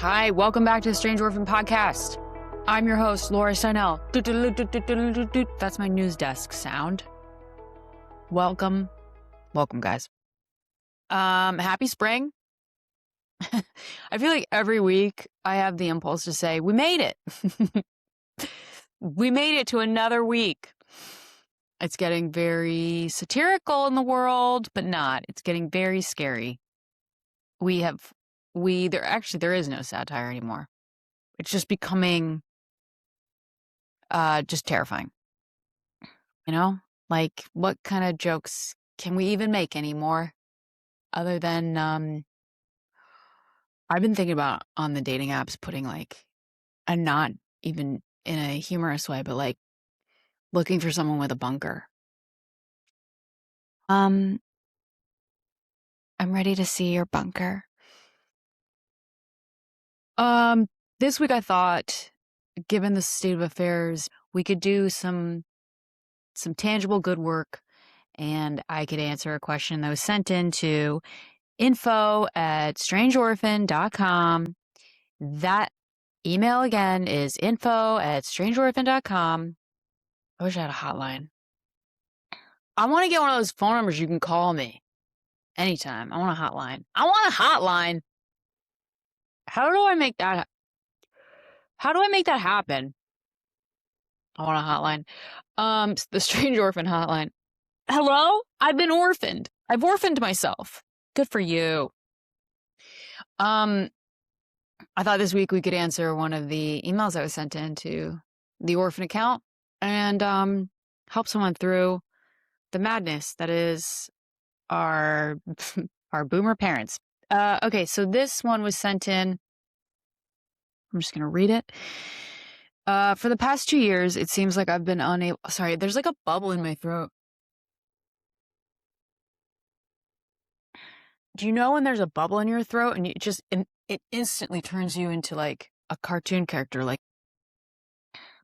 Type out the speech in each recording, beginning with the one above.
Hi, welcome back to the Strange Orphan Podcast. I'm your host, Laura Sinell. That's my news desk sound. Welcome, guys. Happy spring. I feel like every week I have the impulse to say, we made it. We made it to another week. It's getting very satirical in the world, but not. It's getting very scary. There is no satire anymore. It's just becoming just terrifying. You know, like what kind of jokes can we even make anymore other than I've been thinking about on the dating apps putting and not even in a humorous way, but like looking for someone with a bunker. I'm ready to see your bunker. This week I thought, given the state of affairs, we could do some tangible good work, and I could answer a question that was sent in to info@strangeorphan.com. That email again is info@strangeorphan.com. I wish I had a hotline. I want to get one of those phone numbers you can call me anytime. I want a hotline. How do I make that happen? I want a hotline. The Strange Orphan hotline. Hello? I've been orphaned. I've orphaned myself. Good for you. I thought this week we could answer one of the emails that was sent in to the orphan account and help someone through the madness that is our boomer parents. Okay, so this one was sent in. I'm just going to read it. For the past 2 years, it seems like I've been unable... Sorry, there's like a bubble in my throat. Do you know when there's a bubble in your throat and it instantly turns you into like a cartoon character? Like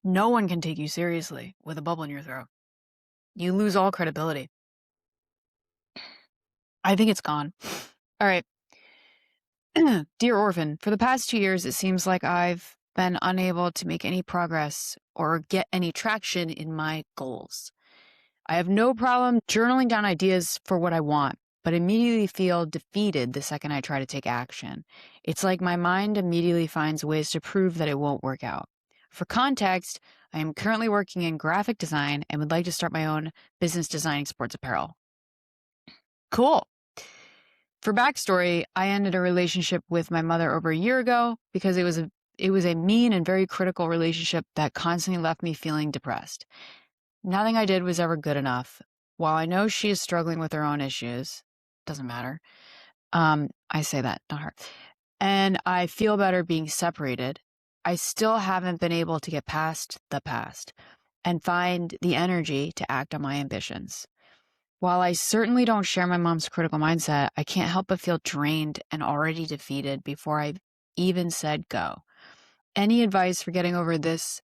no one can take you seriously with a bubble in your throat. You lose all credibility. I think it's gone. All right. Dear Orphan, for the past 2 years, it seems like I've been unable to make any progress or get any traction in my goals. I have no problem journaling down ideas for what I want, but immediately feel defeated the second I try to take action. It's like my mind immediately finds ways to prove that it won't work out. For context, I am currently working in graphic design and would like to start my own business designing sports apparel. Cool. For backstory, I ended a relationship with my mother over a year ago because it was a mean and very critical relationship that constantly left me feeling depressed. Nothing I did was ever good enough. While I know she is struggling with her own issues, doesn't matter. I say that, not her. And I feel better being separated. I still haven't been able to get past the past and find the energy to act on my ambitions. While I certainly don't share my mom's critical mindset, I can't help but feel drained and already defeated before I've even said go. Any advice for getting over this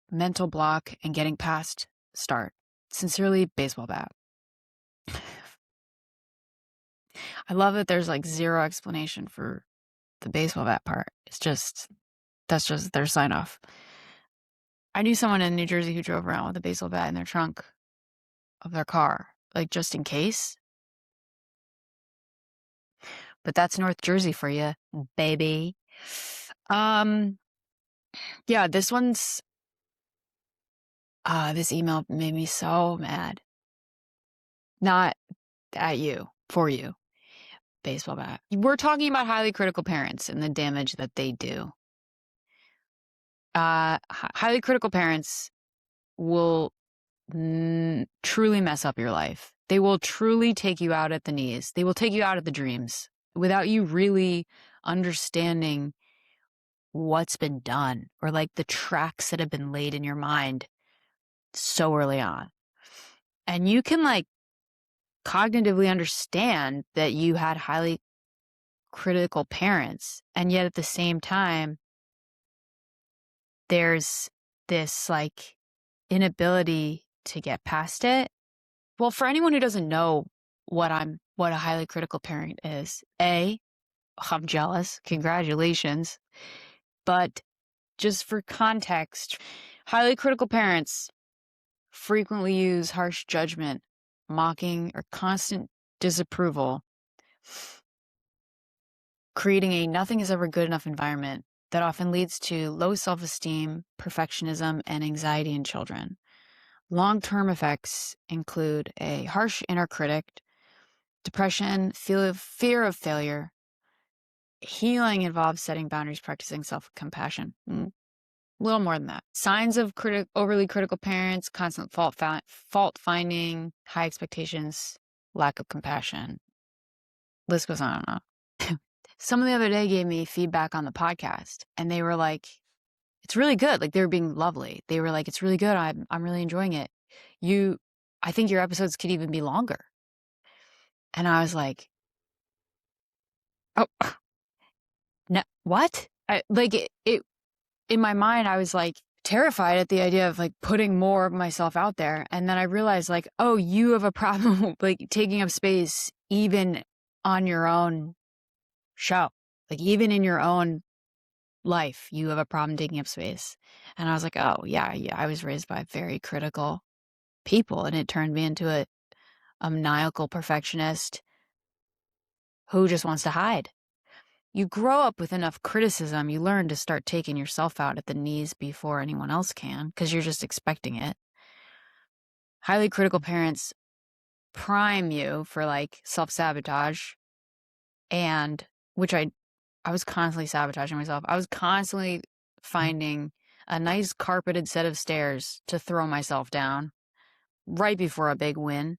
mental block and getting past start? Sincerely, baseball bat. I love that there's like zero explanation for the baseball bat part. That's just their sign off. I knew someone in New Jersey who drove around with a baseball bat in their trunk of their car, like just in case. But that's North Jersey for you, baby. Yeah, this email made me so mad. Not at you, for you, baseball bat. We're talking about highly critical parents and the damage that they do. Highly critical parents will truly mess up your life. They will truly take you out at the knees. They will take you out at the dreams without you really understanding what's been done or like the tracks that have been laid in your mind so early on. And you can like cognitively understand that you had highly critical parents, and yet at the same time there's this like inability to get past it. Well, for anyone who doesn't know what a highly critical parent is, A, I'm jealous. Congratulations. But just for context, highly critical parents frequently use harsh judgment, mocking, or constant disapproval, creating a nothing is ever good enough environment that often leads to low self-esteem, perfectionism, and anxiety in children. Long-term effects include a harsh inner critic, depression, fear of failure. Healing involves setting boundaries, practicing self-compassion. A little more than that. Signs of overly critical parents: constant fault finding, high expectations, lack of compassion. List goes on and on. Someone the other day gave me feedback on the podcast, and they were like, "It's really good." Like, they were being lovely. They were like, "It's really good. I'm really enjoying it. I think your episodes could even be longer." And I was like, "Oh, no, what?" In my mind, I was like terrified at the idea of like putting more of myself out there. And then I realized, like, oh, you have a problem like taking up space even on your own show. Like, even in your own life, you have a problem taking up space. And I was like, oh, yeah, I was raised by very critical people, and it turned me into a maniacal perfectionist who just wants to hide. You grow up with enough criticism, you learn to start taking yourself out at the knees before anyone else can, because you're just expecting it. Highly critical parents prime you for like self-sabotage, and which I was constantly sabotaging myself. I was constantly finding a nice carpeted set of stairs to throw myself down right before a big win.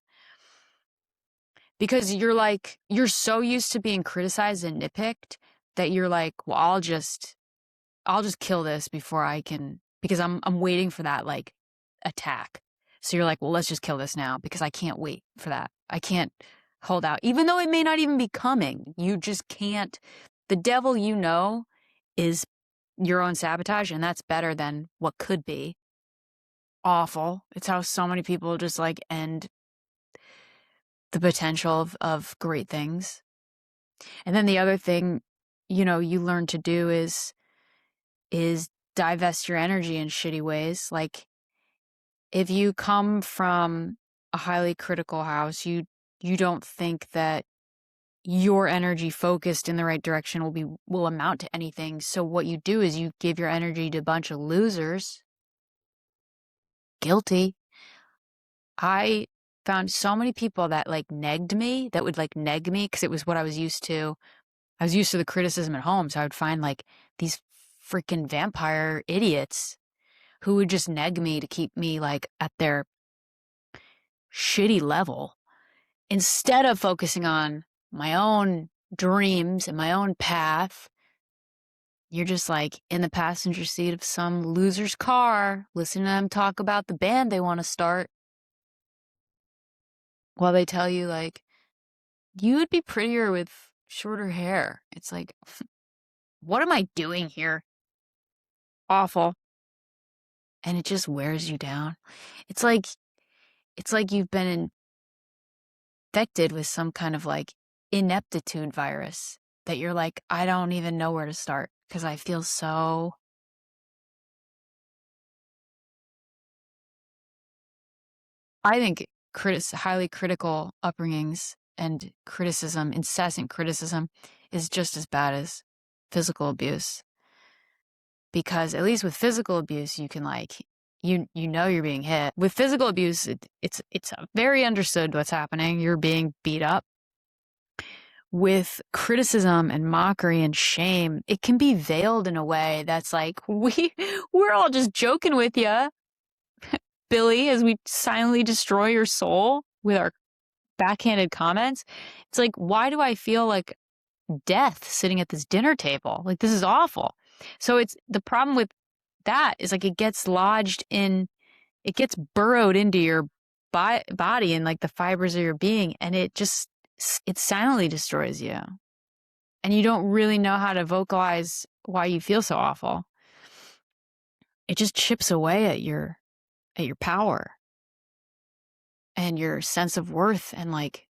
Because you're so used to being criticized and nitpicked that you're like, well, I'll just kill this before I can, because I'm waiting for that like attack. So you're like, well, let's just kill this now because I can't wait for that. I can't hold out, even though it may not even be coming. You just can't. The devil, is your own sabotage, and that's better than what could be awful. It's how so many people just like end the potential of great things. And then the other thing, you learn to do is divest your energy in shitty ways. Like, if you come from a highly critical house, you don't think that your energy focused in the right direction will amount to anything. So what you do is you give your energy to a bunch of losers. Guilty. I found so many people that like negged me, that would like neg me, because it was what I was used to. I was used to the criticism at home, so I would find like these freaking vampire idiots who would just neg me to keep me like at their shitty level, instead of focusing on my own dreams and my own path. You're just like in the passenger seat of some loser's car, listening to them talk about the band they want to start, while they tell you like, you would be prettier with shorter hair. It's like, what am I doing here? Awful. And it just wears you down. It's like you've been infected with some kind of like ineptitude virus, that you're like, I don't even know where to start because I feel so. I think highly critical upbringings and criticism, incessant criticism, is just as bad as physical abuse. Because at least with physical abuse, you can like, you're being hit. With physical abuse, it's very understood what's happening. You're being beat up. With criticism and mockery and shame, it can be veiled in a way that's like, we're all just joking with you, Billy, as we silently destroy your soul with our backhanded comments. It's like, why do I feel like death sitting at this dinner table? Like, this is awful. So it's the problem with that is like, it gets burrowed into your body and like the fibers of your being, and it silently destroys you. And you don't really know how to vocalize why you feel so awful. It just chips away at your power and your sense of worth and like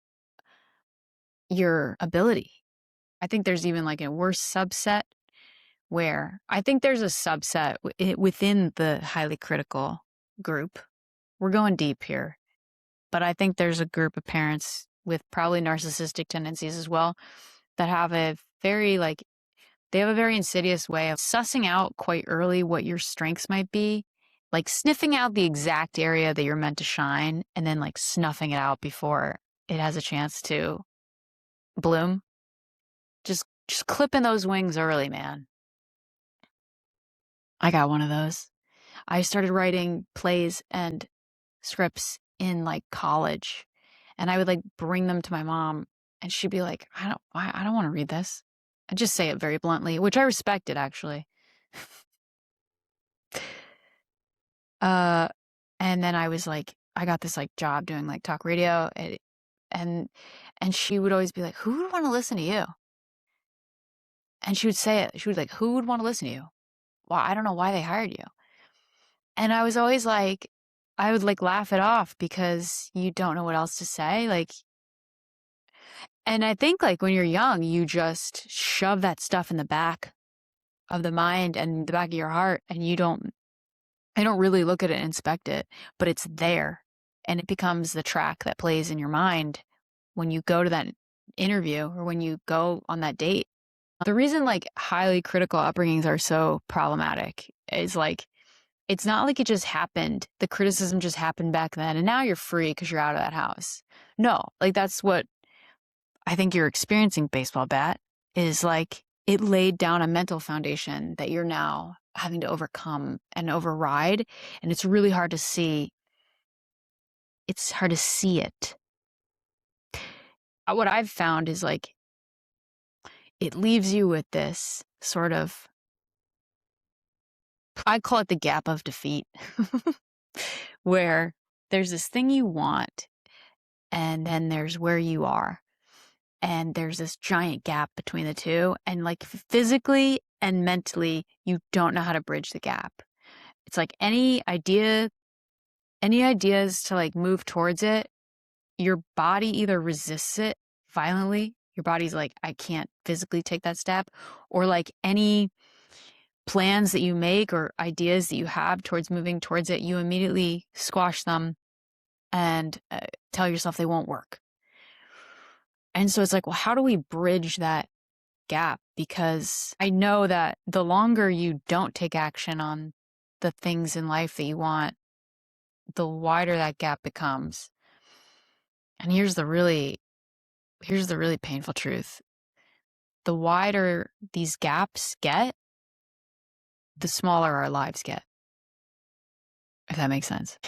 your ability. I think there's even like a worse subset where I think there's a subset within the highly critical group. We're going deep here, but I think there's a group of parents with probably narcissistic tendencies as well that have a very they have a very insidious way of sussing out quite early what your strengths might be, like sniffing out the exact area that you're meant to shine and then like snuffing it out before it has a chance to bloom. Just clipping those wings early, man. I got one of those. I started writing plays and scripts in like college, and I would like bring them to my mom, and she'd be like, I don't want to read this. I just say it very bluntly, which I respected actually. And then I was like, I got this like job doing like talk radio, and she would always be like, who would want to listen to you? And she would say it. She would like, who would want to listen to you? Well, I don't know why they hired you. And I was always like, I would like laugh it off because you don't know what else to say. Like, and I think like when you're young, you just shove that stuff in the back of the mind and the back of your heart, and I don't really look at it and inspect it, but it's there. And it becomes the track that plays in your mind when you go to that interview or when you go on that date. The reason like highly critical upbringings are so problematic is like, it's not like it just happened. The criticism just happened back then and now you're free because you're out of that house. No, like that's what I think you're experiencing, baseball bat, is like it laid down a mental foundation that you're now having to overcome and override. And it's really hard to see. It's hard to see it. What I've found is like, it leaves you with this sort of, I call it the gap of defeat, where there's this thing you want, and then there's where you are. And there's this giant gap between the two. And like physically and mentally, you don't know how to bridge the gap. It's like any ideas to like move towards it, your body either resists it violently. Your body's like, I can't physically take that step. Or like any plans that you make or ideas that you have towards moving towards it, you immediately squash them and tell yourself they won't work. And so it's like, well, how do we bridge that gap? Because I know that the longer you don't take action on the things in life that you want, the wider that gap becomes. And here's the really painful truth. The wider these gaps get, the smaller our lives get. If that makes sense.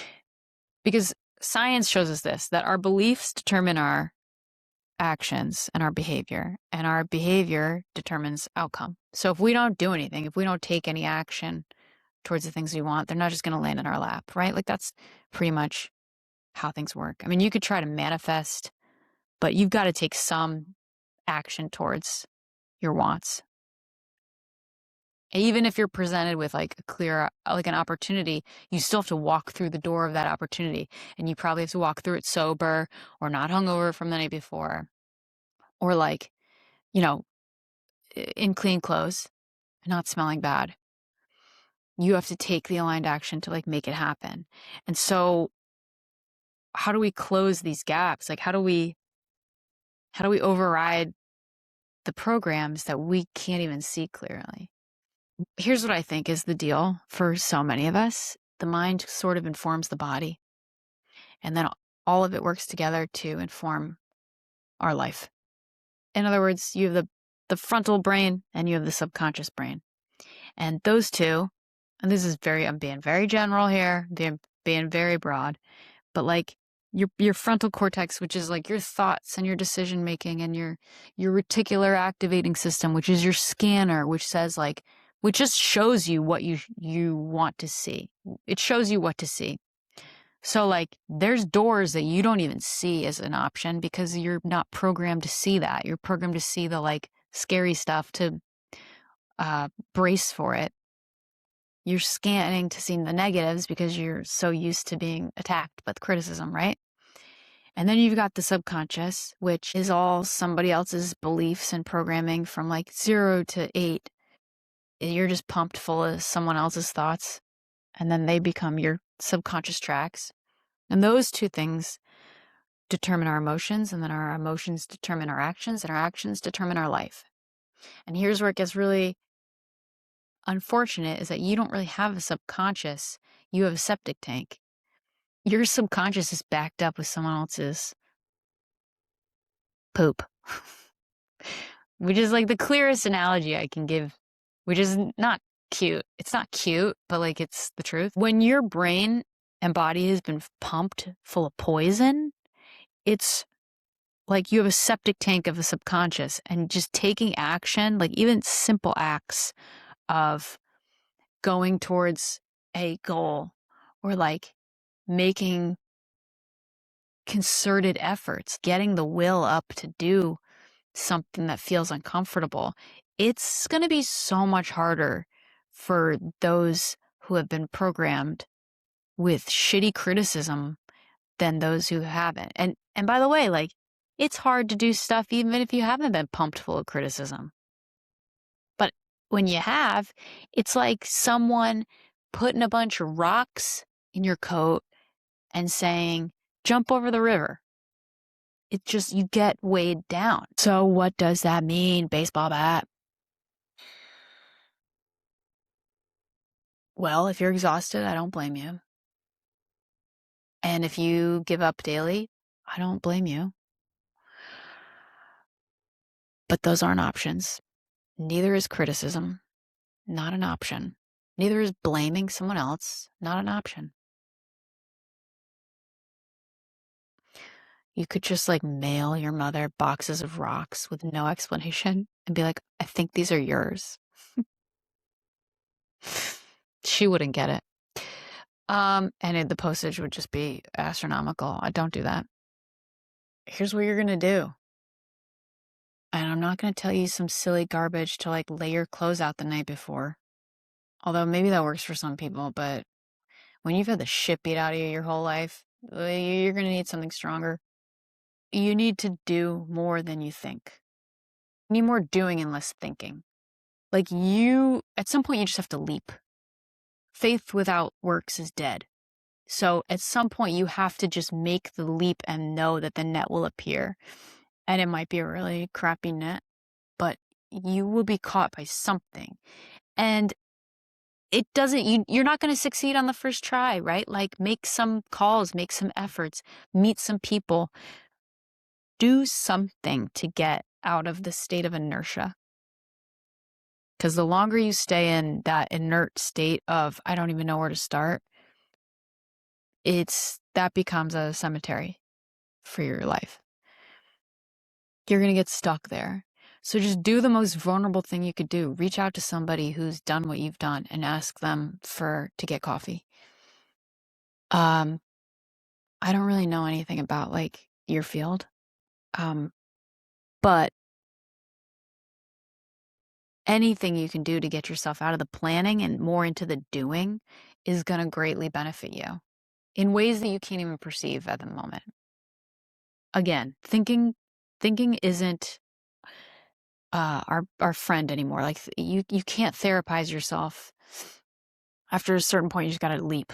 Because science shows us this, that our beliefs determine our actions and our behavior determines outcome. So if we don't do anything, if we don't take any action towards the things we want, they're not just going to land in our lap, right? Like that's pretty much how things work. I mean, you could try to manifest, but you've got to take some action towards your wants. Even if you're presented with like a clear, like an opportunity, you still have to walk through the door of that opportunity. And you probably have to walk through it sober or not hungover from the night before, or like, you know, in clean clothes, not smelling bad. You have to take the aligned action to like make it happen. And so how do we close these gaps? Like, how do we override the programs that we can't even see clearly? Here's what I think is the deal for so many of us. The mind sort of informs the body, and then all of it works together to inform our life. In other words, you have the frontal brain and you have the subconscious brain. And those two, and this is I'm being very general here, being very broad, but like your frontal cortex, which is like your thoughts and your decision making, and your reticular activating system, which is your scanner, which says like, which just shows you what you want to see. It shows you what to see. So like there's doors that you don't even see as an option because you're not programmed to see that. You're programmed to see the like scary stuff, to brace for it. You're scanning to see the negatives because you're so used to being attacked with criticism, right? And then you've got the subconscious, which is all somebody else's beliefs and programming from like 0 to 8. You're just pumped full of someone else's thoughts, and then they become your subconscious tracks. And those two things determine our emotions, and then our emotions determine our actions, and our actions determine our life. And here's where it gets really unfortunate, is that you don't really have a subconscious. You have a septic tank. Your subconscious is backed up with someone else's poop, which is like the clearest analogy I can give, which is not cute. It's not cute, but like it's the truth. When your brain and body has been pumped full of poison, it's like you have a septic tank of the subconscious, and just taking action, like even simple acts of going towards a goal, or like making concerted efforts, getting the will up to do something that feels uncomfortable, it's going to be so much harder for those who have been programmed with shitty criticism than those who haven't. And by the way, like, it's hard to do stuff even if you haven't been pumped full of criticism. But when you have, it's like someone putting a bunch of rocks in your coat and saying, jump over the river. It just, you get weighed down. So what does that mean, baseball bat? Well, if you're exhausted, I don't blame you. And if you give up daily, I don't blame you. But those aren't options. Neither is criticism, not an option. Neither is blaming someone else, not an option. You could just like mail your mother boxes of rocks with no explanation and be like, I think these are yours. She wouldn't get it. The postage would just be astronomical. I don't do that. Here's what you're going to do. And I'm not going to tell you some silly garbage to like lay your clothes out the night before. Although maybe that works for some people, but when you've had the shit beat out of you your whole life, you're going to need something stronger. You need to do more than you think. You need more doing and less thinking. Like at some point, you just have to leap. Faith without works is dead. So at some point, you have to just make the leap and know that the net will appear. And it might be a really crappy net, but you will be caught by something. And it doesn't, you're not going to succeed on the first try, right? Like make some calls, make some efforts, meet some people, do something to get out of the state of inertia. Because the longer you stay in that inert state of, I don't even know where to start, that becomes a cemetery for your life. You're going to get stuck there. So just do the most vulnerable thing you could do. Reach out to somebody who's done what you've done and ask them to get coffee. I don't really know anything about like your field. But anything you can do to get yourself out of the planning and more into the doing is going to greatly benefit you in ways that you can't even perceive at the moment. Again, thinking isn't our friend anymore. Like you can't therapize yourself. After a certain point, you just got to leap.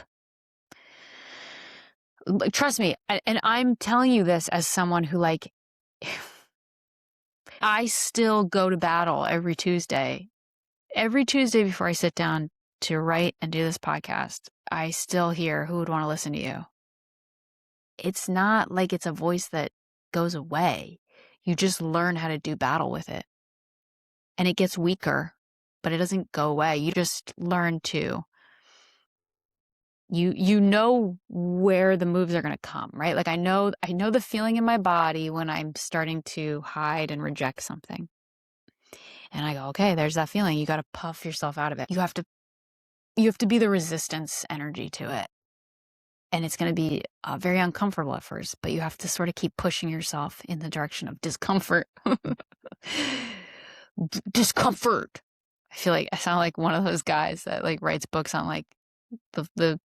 Trust me, and I'm telling you this as someone who like, I still go to battle every Tuesday. Every Tuesday before I sit down to write and do this podcast, I still hear, who would want to listen to you? It's not like it's a voice that goes away. You just learn how to do battle with it. And it gets weaker, but it doesn't go away. You just learn to, you know where the moves are going to come, right? Like I know the feeling in my body when I'm starting to hide and reject something. And I go, okay, there's that feeling. You got to puff yourself out of it. You have to be the resistance energy to it. And it's going to be very uncomfortable at first, but you have to sort of keep pushing yourself in the direction of discomfort. Discomfort. I feel like I sound like one of those guys that like writes books on like the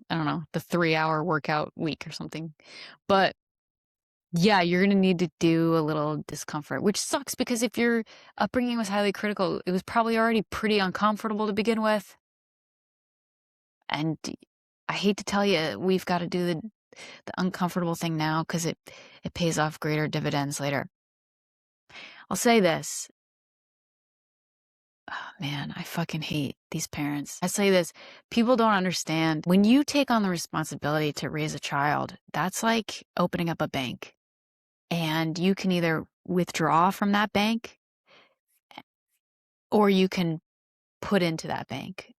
I don't know, the 3-hour workout week or something. But Yeah, you're going to need to do a little discomfort, which sucks because if your upbringing was highly critical, it was probably already pretty uncomfortable to begin with. And I hate to tell you, we've got to do the uncomfortable thing now because it pays off greater dividends later. I'll say this. Oh, man, I fucking hate these parents. I say this, people don't understand. When you take on the responsibility to raise a child, that's like opening up a bank. And you can either withdraw from that bank or you can put into that bank.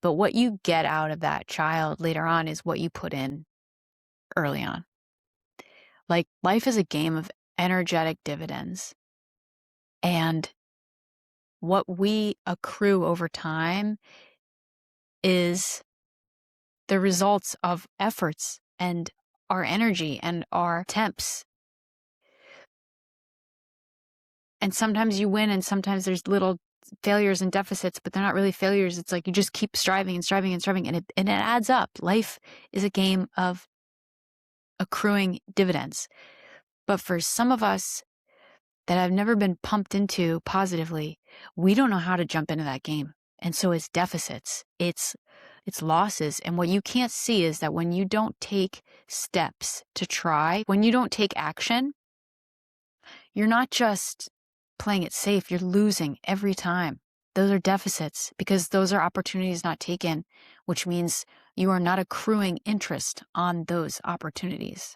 But what you get out of that child later on is what you put in early on. Like life is a game of energetic dividends. And what we accrue over time is the results of efforts and our energy and our attempts. And sometimes you win and sometimes there's little failures and deficits, but they're not really failures. It's like you just keep striving and striving and striving, and it adds up. Life is a game of accruing dividends. But for some of us that have never been pumped into positively, we don't know how to jump into that game. And so it's deficits, it's losses. And what you can't see is that when you don't take steps to try, when you don't take action, you're not just playing it safe, you're losing every time. Those are deficits because those are opportunities not taken, which means you are not accruing interest on those opportunities.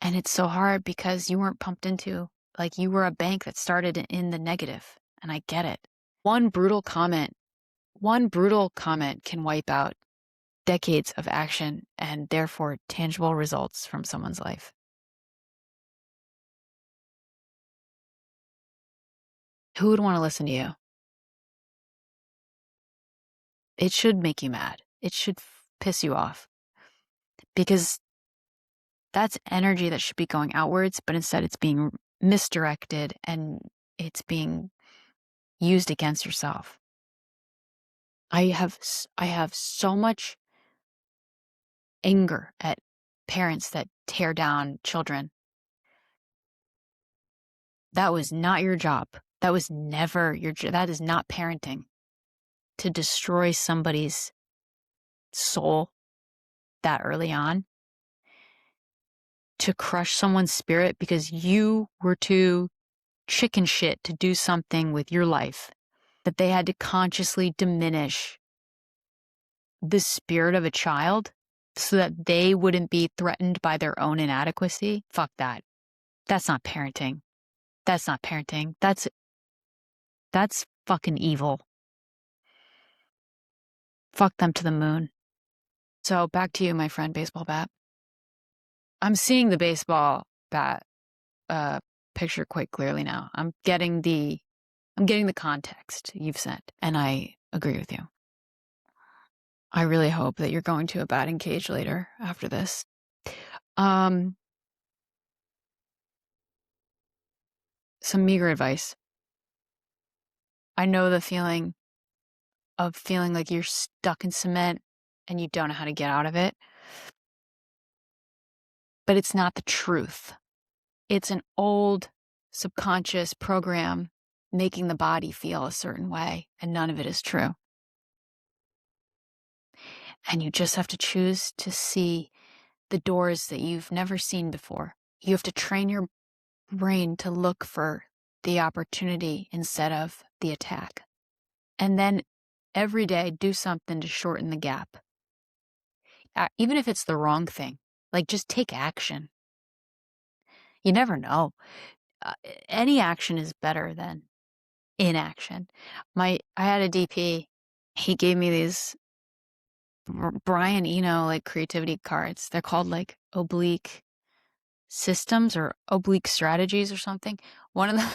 And it's so hard because you weren't pumped into, like you were a bank that started in the negative. And I get it. One brutal comment can wipe out decades of action and therefore tangible results from someone's life. Who would want to listen to you? It should make you mad. It should piss you off because that's energy that should be going outwards, but instead it's being misdirected and it's being used against yourself. I have so much anger at parents that tear down children. That was not your job. That was never your job. That is not parenting. To destroy somebody's soul that early on, to crush someone's spirit because you were too chicken shit to do something with your life, that they had to consciously diminish the spirit of a child so that they wouldn't be threatened by their own inadequacy. Fuck that. That's not parenting. That's not parenting. That's fucking evil. Fuck them to the moon. So back to you, my friend, baseball bat. I'm seeing the baseball bat picture quite clearly now. I'm getting the context you've sent, and I agree with you. I really hope that you're going to a batting cage later after this. Some meager advice. I know the feeling of feeling like you're stuck in cement and you don't know how to get out of it. But it's not the truth. It's an old subconscious program making the body feel a certain way, and none of it is true. And you just have to choose to see the doors that you've never seen before. You have to train your brain to look for the opportunity instead of the attack. And then every day do something to shorten the gap. Even if it's the wrong thing, like just take action. You never know. Any action is better than inaction. I had a DP. He gave me these Brian Eno like creativity cards. They're called like oblique systems or oblique strategies or something. One of them,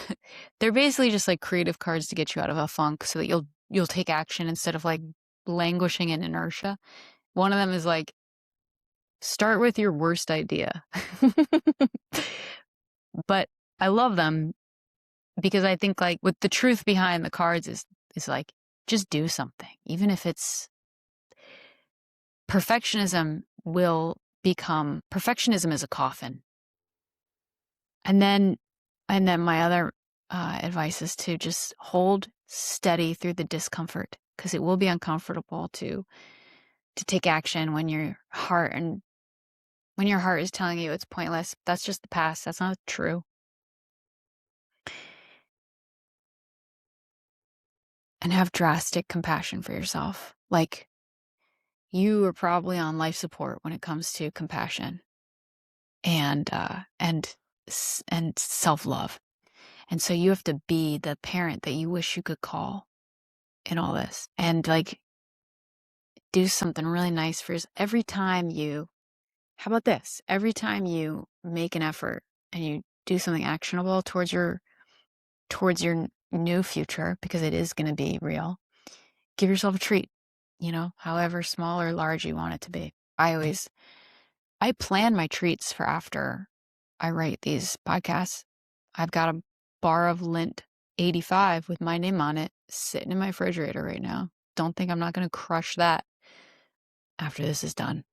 they're basically just like creative cards to get you out of a funk so that you'll take action instead of like languishing in inertia. One of them is like, start with your worst idea. But I love them because I think like with the truth behind the cards is like, just do something. Even if it's perfectionism will perfectionism is a coffin. And then my other advice is to just hold steady through the discomfort, because it will be uncomfortable to take action when your heart is telling you it's pointless. That's just the past. That's not true. And have drastic compassion for yourself. Like, you are probably on life support when it comes to compassion and self-love. And so you have to be the parent that you wish you could call in all this, and like do something really nice for yourself every time you. How about this? Every time you make an effort and you do something actionable towards your new future, because it is going to be real, give yourself a treat, however small or large you want it to be. I plan my treats for after I write these podcasts. I've got a bar of Lint 85 with my name on it sitting in my refrigerator right now. Don't think I'm not going to crush that after this is done,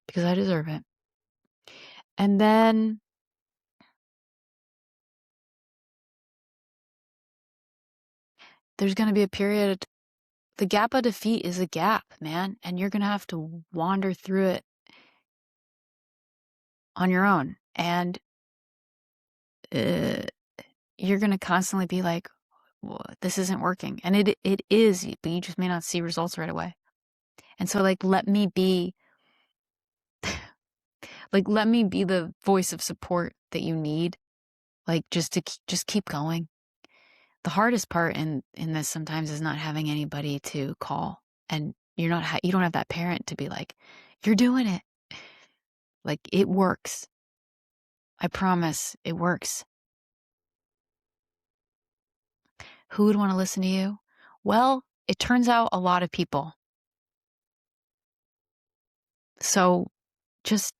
because I deserve it. And then there's going to be a period. The gap of defeat is a gap, man, and you're going to have to wander through it on your own. And you're going to constantly be like, well, this isn't working. And it is, but you just may not see results right away. And so, like, let me be the voice of support that you need, like, just keep going. The hardest part in this sometimes is not having anybody to call, and you don't have that parent to be like, you're doing it. Like, it works. I promise it works. Who would want to listen to you? Well, it turns out a lot of people. So just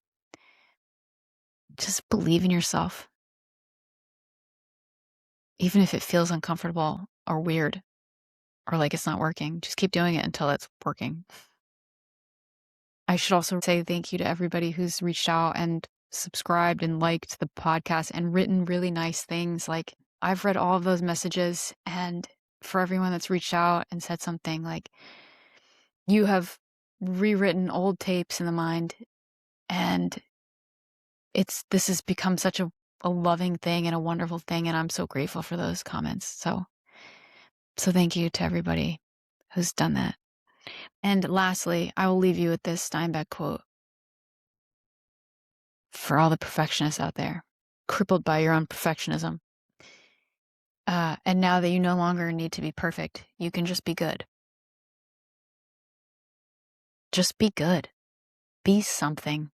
believe in yourself. Even if it feels uncomfortable or weird or like it's not working, just keep doing it until it's working. I should also say thank you to everybody who's reached out and subscribed and liked the podcast and written really nice things. Like, I've read all of those messages, and for everyone that's reached out and said something, like, you have rewritten old tapes in the mind, and this has become such a loving thing and a wonderful thing, and I'm so grateful for those comments. So thank you to everybody who's done that. And lastly, I will leave you with this Steinbeck quote. For all the perfectionists out there, crippled by your own perfectionism. And now that you no longer need to be perfect, you can just be good. Just be good. Be something.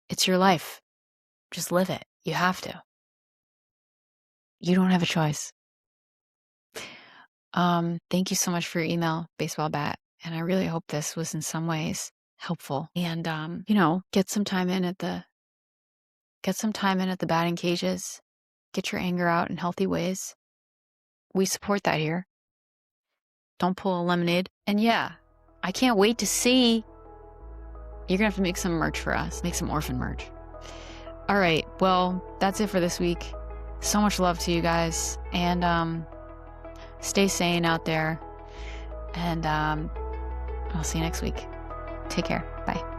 It's your life. Just live it. You have to. You don't have a choice. Thank you so much for your email, Baseball Bat. And I really hope this was in some ways helpful. And, get some time in at the batting cages. Get your anger out in healthy ways. We support that here. Don't pull a lemonade. And yeah, I can't wait to see. You're going to have to make some merch for us. Make some orphan merch. All right. Well, that's it for this week. So much love to you guys. And stay sane out there. And I'll see you next week. Take care. Bye.